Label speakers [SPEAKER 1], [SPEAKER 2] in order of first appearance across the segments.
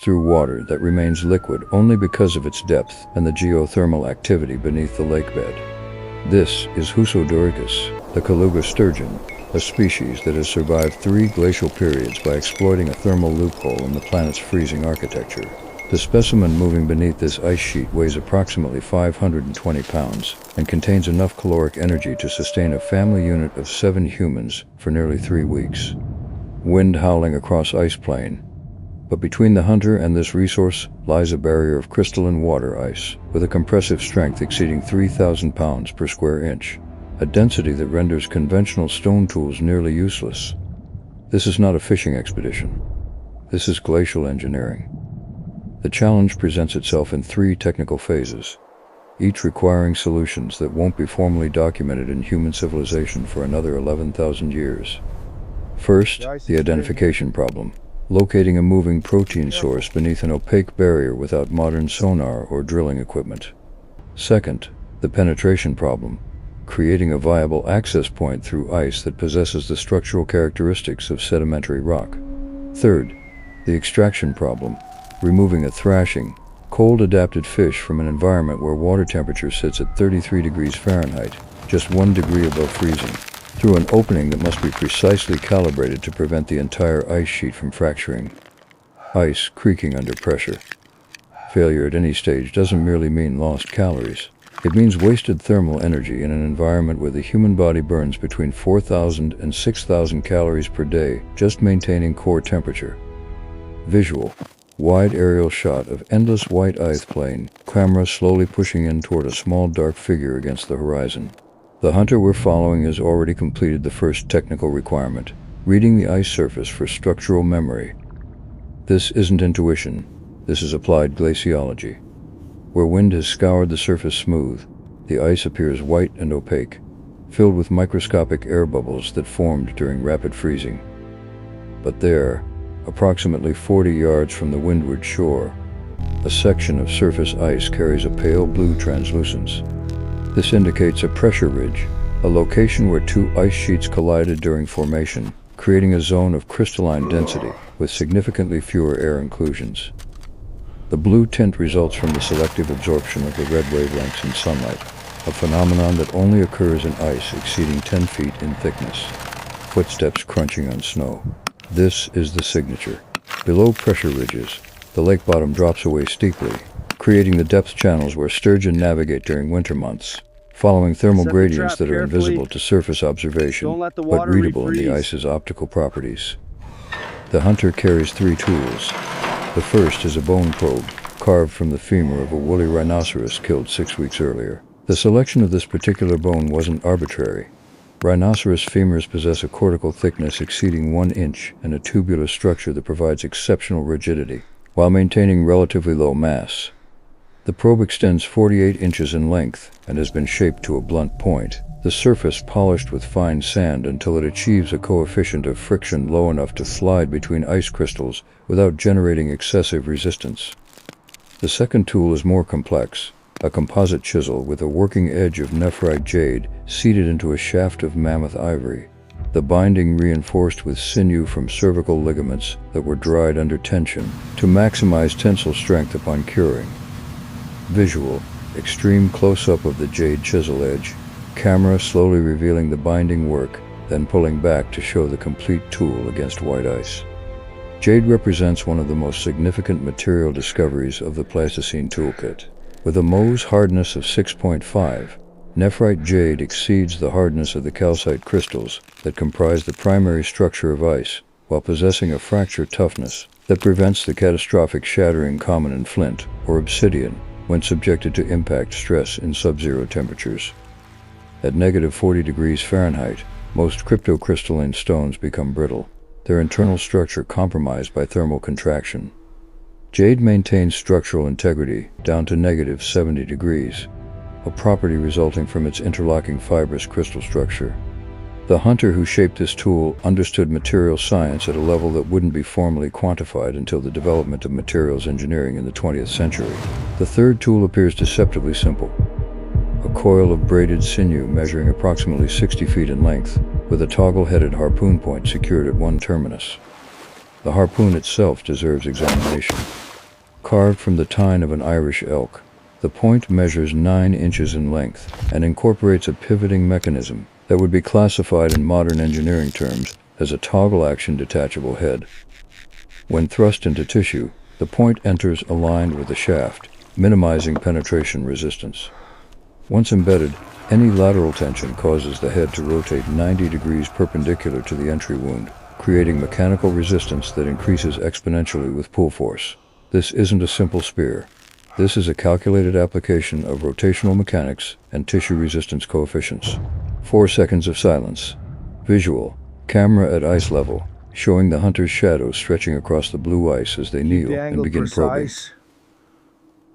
[SPEAKER 1] through water that remains liquid only because of its depth and the geothermal activity beneath the lakebed. This is Husodoricus, the Kaluga sturgeon, a species that has survived 3 glacial periods by exploiting a thermal loophole in the planet's freezing architecture. The specimen moving beneath this ice sheet weighs approximately 520 pounds and contains enough caloric energy to sustain a family unit of 7 humans for nearly 3 weeks. Wind howling across ice plain. But between the hunter and this resource lies a barrier of crystalline water ice, with a compressive strength exceeding 3,000 pounds per square inch, a density that renders conventional stone tools nearly useless. This is not a fishing expedition. This is glacial engineering. The challenge presents itself in 3 technical phases, each requiring solutions that won't be formally documented in human civilization for another 11,000 years. First, the identification problem. Locating a moving protein source beneath an opaque barrier without modern sonar or drilling equipment. Second, the penetration problem. Creating a viable access point through ice that possesses the structural characteristics of sedimentary rock. Third, the extraction problem. Removing a thrashing, cold-adapted fish from an environment where water temperature sits at 33 degrees Fahrenheit, just 1 degree above freezing, through an opening that must be precisely calibrated to prevent the entire ice sheet from fracturing. Ice creaking under pressure. Failure at any stage doesn't merely mean lost calories. It means wasted thermal energy in an environment where the human body burns between 4,000 and 6,000 calories per day just maintaining core temperature. Visual. Wide aerial shot of endless white ice plain, camera slowly pushing in toward a small dark figure against the horizon. The hunter we're following has already completed the first technical requirement, reading the ice surface for structural memory. This isn't intuition, this is applied glaciology. Where wind has scoured the surface smooth, the ice appears white and opaque, filled with microscopic air bubbles that formed during rapid freezing. But there, approximately 40 yards from the windward shore, a section of surface ice carries a pale blue translucence. This indicates a pressure ridge, a location where 2 ice sheets collided during formation, creating a zone of crystalline density with significantly fewer air inclusions. The blue tint results from the selective absorption of the red wavelengths in sunlight, a phenomenon that only occurs in ice exceeding 10 feet in thickness. Footsteps crunching on snow. This is the signature. Below pressure ridges, the lake bottom drops away steeply, creating the depth channels where sturgeon navigate during winter months, following thermal gradients that are invisible to surface observation, but readable in the ice's optical properties. The hunter carries 3 tools. The first is a bone probe, carved from the femur of a woolly rhinoceros killed 6 weeks earlier. The selection of this particular bone wasn't arbitrary. Rhinoceros femurs possess a cortical thickness exceeding 1 inch and a tubular structure that provides exceptional rigidity, while maintaining relatively low mass. The probe extends 48 inches in length and has been shaped to a blunt point, the surface polished with fine sand until it achieves a coefficient of friction low enough to slide between ice crystals without generating excessive resistance. The second tool is more complex, a composite chisel with a working edge of nephrite jade seated into a shaft of mammoth ivory, the binding reinforced with sinew from cervical ligaments that were dried under tension to maximize tensile strength upon curing. Visual, extreme close-up of the jade chisel edge, camera slowly revealing the binding work, then pulling back to show the complete tool against white ice. Jade represents one of the most significant material discoveries of the Pleistocene toolkit. With a Mohs hardness of 6.5, nephrite jade exceeds the hardness of the calcite crystals that comprise the primary structure of ice, while possessing a fracture toughness that prevents the catastrophic shattering common in flint or obsidian when subjected to impact stress in sub-zero temperatures. At negative 40 degrees Fahrenheit, most cryptocrystalline stones become brittle, their internal structure compromised by thermal contraction. Jade maintains structural integrity down to negative 70 degrees, a property resulting from its interlocking fibrous crystal structure. The hunter who shaped this tool understood material science at a level that wouldn't be formally quantified until the development of materials engineering in the 20th century. The third tool appears deceptively simple. A coil of braided sinew measuring approximately 60 feet in length, with a toggle-headed harpoon point secured at one terminus. The harpoon itself deserves examination. Carved from the tine of an Irish elk, the point measures 9 inches in length and incorporates a pivoting mechanism that would be classified in modern engineering terms as a toggle-action detachable head. When thrust into tissue, the point enters aligned with the shaft, minimizing penetration resistance. Once embedded, any lateral tension causes the head to rotate 90 degrees perpendicular to the entry wound, creating mechanical resistance that increases exponentially with pull force. This isn't a simple spear. This is a calculated application of rotational mechanics and tissue resistance coefficients. 4 seconds of silence. Visual. Camera at ice level, showing the hunter's shadow stretching across the blue ice as they kneel and begin probing.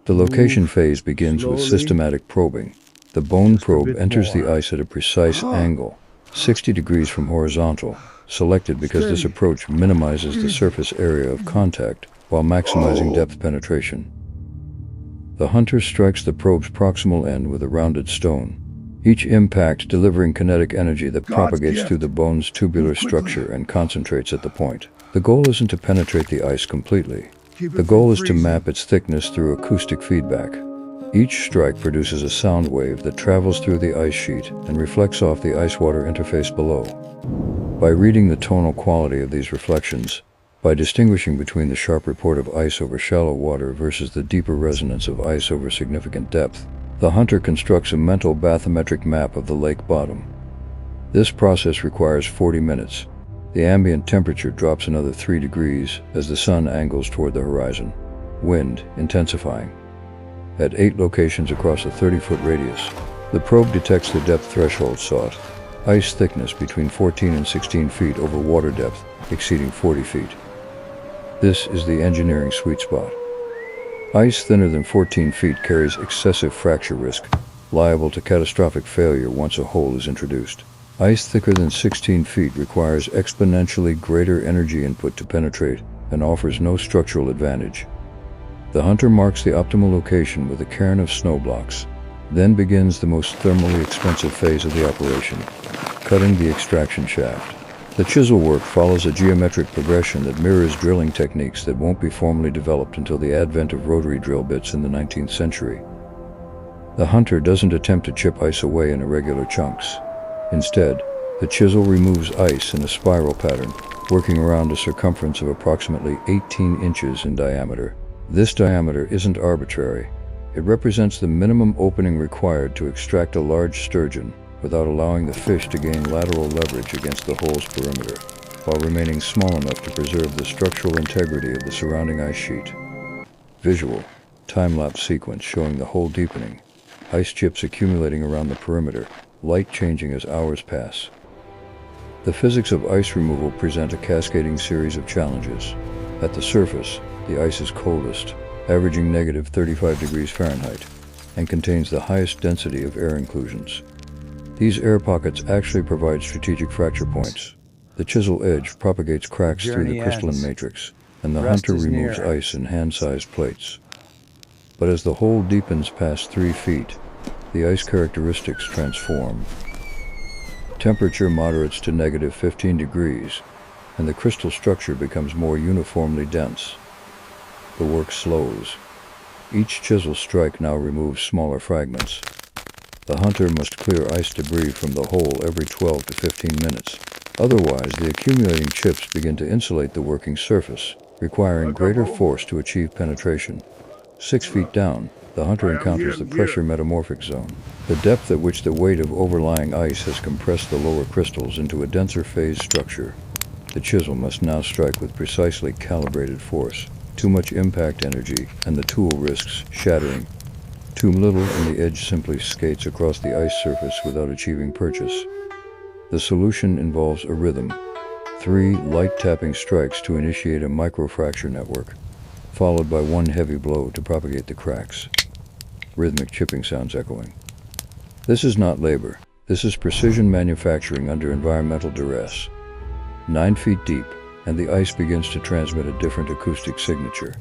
[SPEAKER 1] The location phase begins with systematic probing. The bone probe enters the ice at a precise angle, 60 degrees from horizontal, selected because this approach minimizes the surface area of contact while maximizing depth penetration. The hunter strikes the probe's proximal end with a rounded stone, each impact delivering kinetic energy that propagates through the bone's tubular structure and concentrates at the point. The goal isn't to penetrate the ice completely. The goal is to map its thickness through acoustic feedback. Each strike produces a sound wave that travels through the ice sheet and reflects off the ice-water interface below. By reading the tonal quality of these reflections, by distinguishing between the sharp report of ice over shallow water versus the deeper resonance of ice over significant depth, the hunter constructs a mental bathymetric map of the lake bottom. This process requires 40 minutes. The ambient temperature drops another 3 degrees as the sun angles toward the horizon. Wind intensifying. At 8 locations across a 30-foot radius, the probe detects the depth threshold sought, ice thickness between 14 and 16 feet over water depth exceeding 40 feet. This is the engineering sweet spot. Ice thinner than 14 feet carries excessive fracture risk, liable to catastrophic failure once a hole is introduced. Ice thicker than 16 feet requires exponentially greater energy input to penetrate and offers no structural advantage. The hunter marks the optimal location with a cairn of snow blocks. Then begins the most thermally expensive phase of the operation, cutting the extraction shaft. The chisel work follows a geometric progression that mirrors drilling techniques that won't be formally developed until the advent of rotary drill bits in the 19th century. The hunter doesn't attempt to chip ice away in irregular chunks. Instead, the chisel removes ice in a spiral pattern, working around a circumference of approximately 18 inches in diameter. This diameter isn't arbitrary. It represents the minimum opening required to extract a large sturgeon without allowing the fish to gain lateral leverage against the hole's perimeter, while remaining small enough to preserve the structural integrity of the surrounding ice sheet. Visual. Time-lapse sequence showing the hole deepening, ice chips accumulating around the perimeter, light changing as hours pass. The physics of ice removal present a cascading series of challenges. At the surface, the ice is coldest, averaging negative 35 degrees Fahrenheit, and contains the highest density of air inclusions. These air pockets actually provide strategic fracture points. The chisel edge propagates cracks through the crystalline matrix, and the hunter removes ice in hand-sized plates. But as the hole deepens past 3 feet, the ice characteristics transform. Temperature moderates to negative 15 degrees, and the crystal structure becomes more uniformly dense. The work slows. Each chisel strike now removes smaller fragments. The hunter must clear ice debris from the hole every 12 to 15 minutes. Otherwise, the accumulating chips begin to insulate the working surface, requiring greater force to achieve penetration. 6 feet down, the hunter encounters the pressure metamorphic zone, the depth at which the weight of overlying ice has compressed the lower crystals into a denser phase structure. The chisel must now strike with precisely calibrated force. Too much impact energy, and the tool risks shattering. Too little, and the edge simply skates across the ice surface without achieving purchase. The solution involves a rhythm. 3 light tapping strikes to initiate a microfracture network, followed by 1 heavy blow to propagate the cracks. Rhythmic chipping sounds echoing. This is not labor. This is precision manufacturing under environmental duress. 9 feet deep, and the ice begins to transmit a different acoustic signature.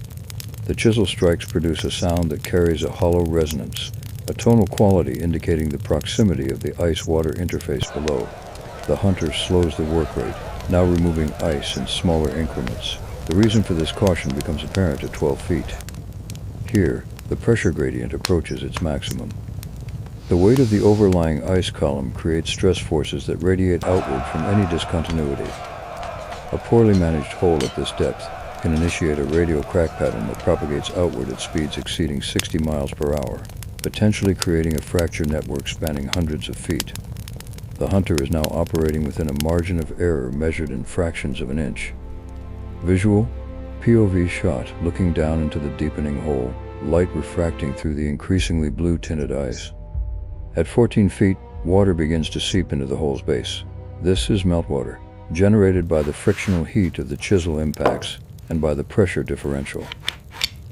[SPEAKER 1] The chisel strikes produce a sound that carries a hollow resonance, a tonal quality indicating the proximity of the ice-water interface below. The hunter slows the work rate, now removing ice in smaller increments. The reason for this caution becomes apparent at 12 feet. Here, the pressure gradient approaches its maximum. The weight of the overlying ice column creates stress forces that radiate outward from any discontinuity. A poorly managed hole at this depth can initiate a radial crack pattern that propagates outward at speeds exceeding 60 miles per hour, potentially creating a fracture network spanning hundreds of feet. The hunter is now operating within a margin of error measured in fractions of an inch. Visual: POV shot looking down into the deepening hole, light refracting through the increasingly blue-tinted ice. At 14 feet, water begins to seep into the hole's base. This is meltwater, generated by the frictional heat of the chisel impacts and by the pressure differential.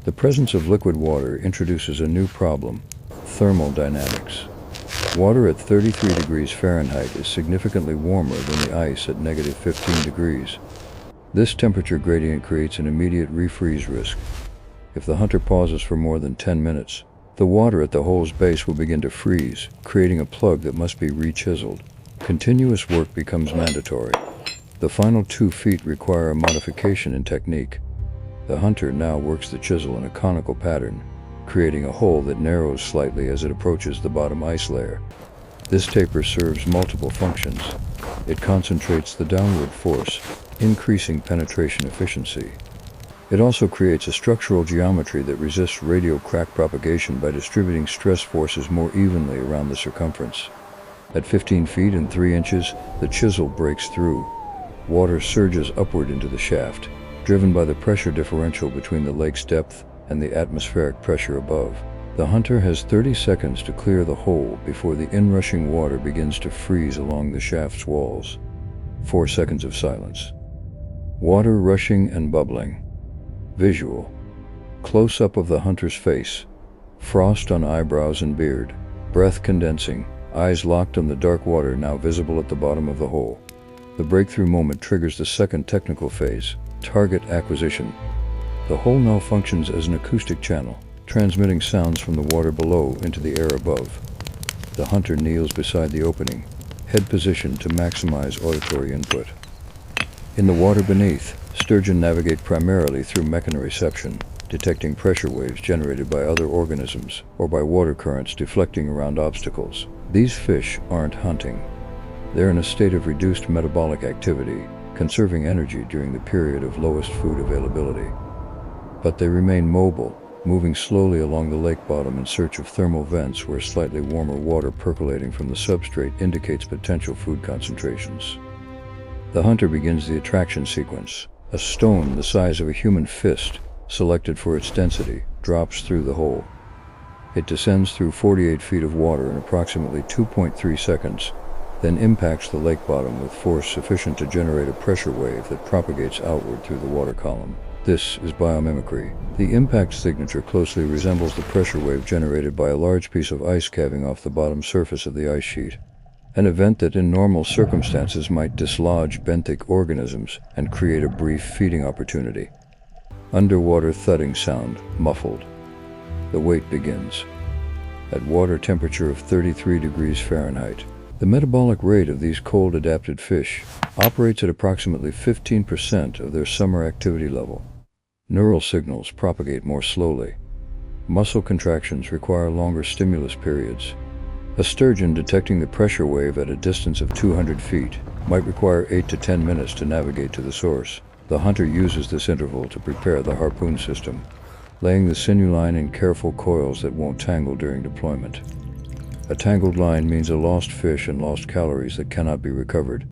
[SPEAKER 1] The presence of liquid water introduces a new problem: thermal dynamics. Water at 33 degrees Fahrenheit is significantly warmer than the ice at negative 15 degrees. This temperature gradient creates an immediate refreeze risk. If the hunter pauses for more than 10 minutes, the water at the hole's base will begin to freeze, creating a plug that must be re-chiseled. Continuous work becomes mandatory. The final 2 feet require a modification in technique. The hunter now works the chisel in a conical pattern, creating a hole that narrows slightly as it approaches the bottom ice layer. This taper serves multiple functions. It concentrates the downward force, increasing penetration efficiency. It also creates a structural geometry that resists radial crack propagation by distributing stress forces more evenly around the circumference. At 15 feet and 3 inches, the chisel breaks through. Water surges upward into the shaft, driven by the pressure differential between the lake's depth and the atmospheric pressure above. The hunter has 30 seconds to clear the hole before the inrushing water begins to freeze along the shaft's walls. 4 seconds of silence. Water rushing and bubbling. Visual: close-up of the hunter's face, frost on eyebrows and beard, breath condensing, eyes locked on the dark water now visible at the bottom of the hole. The breakthrough moment triggers the second technical phase: target acquisition. The hole now functions as an acoustic channel, transmitting sounds from the water below into the air above. The hunter kneels beside the opening, head positioned to maximize auditory input. In the water beneath, sturgeon navigate primarily through mechanoreception, detecting pressure waves generated by other organisms or by water currents deflecting around obstacles. These fish aren't hunting. They're in a state of reduced metabolic activity, conserving energy during the period of lowest food availability. But they remain mobile, moving slowly along the lake bottom in search of thermal vents where slightly warmer water percolating from the substrate indicates potential food concentrations. The hunter begins the attraction sequence. A stone the size of a human fist, selected for its density, drops through the hole. It descends through 48 feet of water in approximately 2.3 seconds, then impacts the lake bottom with force sufficient to generate a pressure wave that propagates outward through the water column. This is biomimicry. The impact signature closely resembles the pressure wave generated by a large piece of ice calving off the bottom surface of the ice sheet. An event that in normal circumstances might dislodge benthic organisms and create a brief feeding opportunity. Underwater thudding sound, muffled. The wait begins. At water temperature of 33 degrees Fahrenheit, the metabolic rate of these cold-adapted fish operates at approximately 15% of their summer activity level. Neural signals propagate more slowly. Muscle contractions require longer stimulus periods. A sturgeon detecting the pressure wave at a distance of 200 feet might require 8 to 10 minutes to navigate to the source. The hunter uses this interval to prepare the harpoon system, laying the sinew line in careful coils that won't tangle during deployment. A tangled line means a lost fish and lost calories that cannot be recovered.